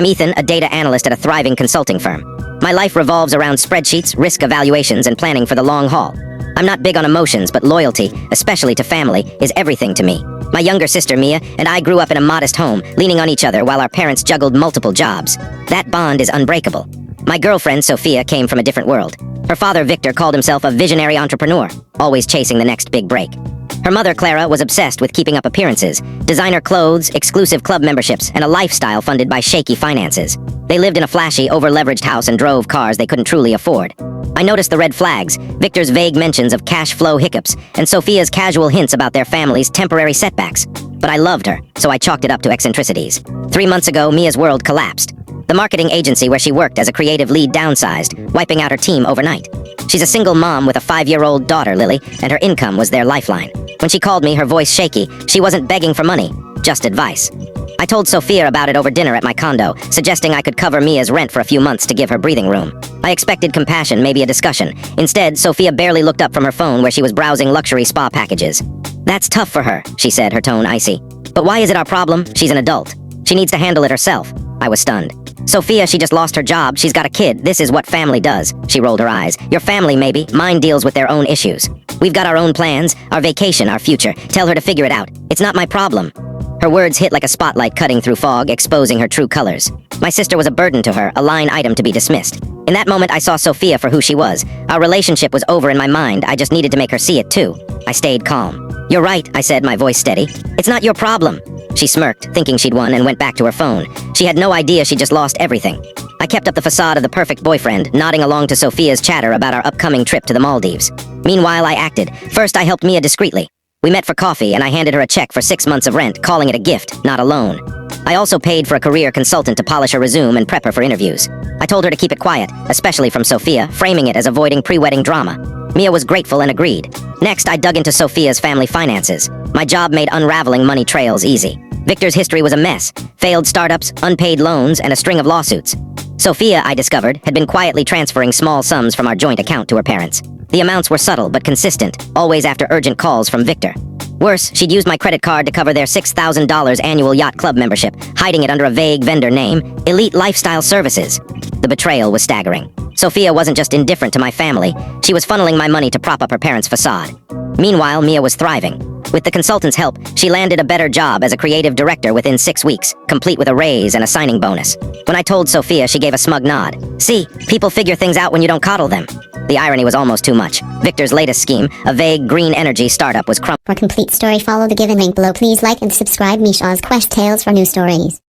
I'm Ethan, a data analyst at a thriving consulting firm. My life revolves around spreadsheets, risk evaluations, and planning for the long haul. I'm not big on emotions, but loyalty, especially to family, is everything to me. My younger sister, Mia, and I grew up in a modest home, leaning on each other while our parents juggled multiple jobs. That bond is unbreakable. My girlfriend, Sophia, came from a different world. Her father, Victor, called himself a visionary entrepreneur, always chasing the next big break. Her mother, Clara, was obsessed with keeping up appearances, designer clothes, exclusive club memberships, and a lifestyle funded by shaky finances. They lived in a flashy, over-leveraged house and drove cars they couldn't truly afford. I noticed the red flags, Victor's vague mentions of cash flow hiccups, and Sophia's casual hints about their family's temporary setbacks. But I loved her, so I chalked it up to eccentricities. 3 months ago, Mia's world collapsed. The marketing agency where she worked as a creative lead downsized, wiping out her team overnight. She's a single mom with a 5-year-old daughter, Lily, and her income was their lifeline. When she called me, her voice shaky, she wasn't begging for money, just advice. I told Sophia about it over dinner at my condo, suggesting I could cover Mia's rent for a few months to give her breathing room. I expected compassion, maybe a discussion. Instead, Sophia barely looked up from her phone where she was browsing luxury spa packages. "That's tough for her," she said, her tone icy. "But why is it our problem? She's an adult. She needs to handle it herself." I was stunned. "Sophia, she just lost her job. She's got a kid. This is what family does." She rolled her eyes. "Your family, maybe. Mine deals with their own issues. We've got our own plans, our vacation, our future. Tell her to figure it out. It's not my problem." Her words hit like a spotlight cutting through fog, exposing her true colors. My sister was a burden to her, a line item to be dismissed. In that moment, I saw Sophia for who she was. Our relationship was over in my mind. I just needed to make her see it, too. I stayed calm. "You're right," I said, my voice steady. "It's not your problem." She smirked, thinking she'd won, and went back to her phone. She had no idea she just lost everything. I kept up the facade of the perfect boyfriend, nodding along to Sophia's chatter about our upcoming trip to the Maldives. Meanwhile, I acted. First, I helped Mia discreetly. We met for coffee, and I handed her a check for 6 months of rent, calling it a gift, not a loan. I also paid for a career consultant to polish her resume and prep her for interviews. I told her to keep it quiet, especially from Sophia, framing it as avoiding pre-wedding drama. Mia was grateful and agreed. Next, I dug into Sophia's family finances. My job made unraveling money trails easy. Victor's history was a mess. Failed startups, unpaid loans, and a string of lawsuits. Sophia, I discovered, had been quietly transferring small sums from our joint account to her parents. The amounts were subtle but consistent, always after urgent calls from Victor. Worse, she'd used my credit card to cover their $6,000 annual yacht club membership, hiding it under a vague vendor name, Elite Lifestyle Services. The betrayal was staggering. Sophia wasn't just indifferent to my family, she was funneling my money to prop up her parents' facade. Meanwhile, Mia was thriving. With the consultant's help, she landed a better job as a creative director within 6 weeks, complete with a raise and a signing bonus. When I told Sophia, she gave a smug nod. "See, people figure things out when you don't coddle them." The irony was almost too much. Victor's latest scheme, a vague green energy startup, was For a complete story, follow the given link below. Please like and subscribe Meesha's Quest Tales for new stories.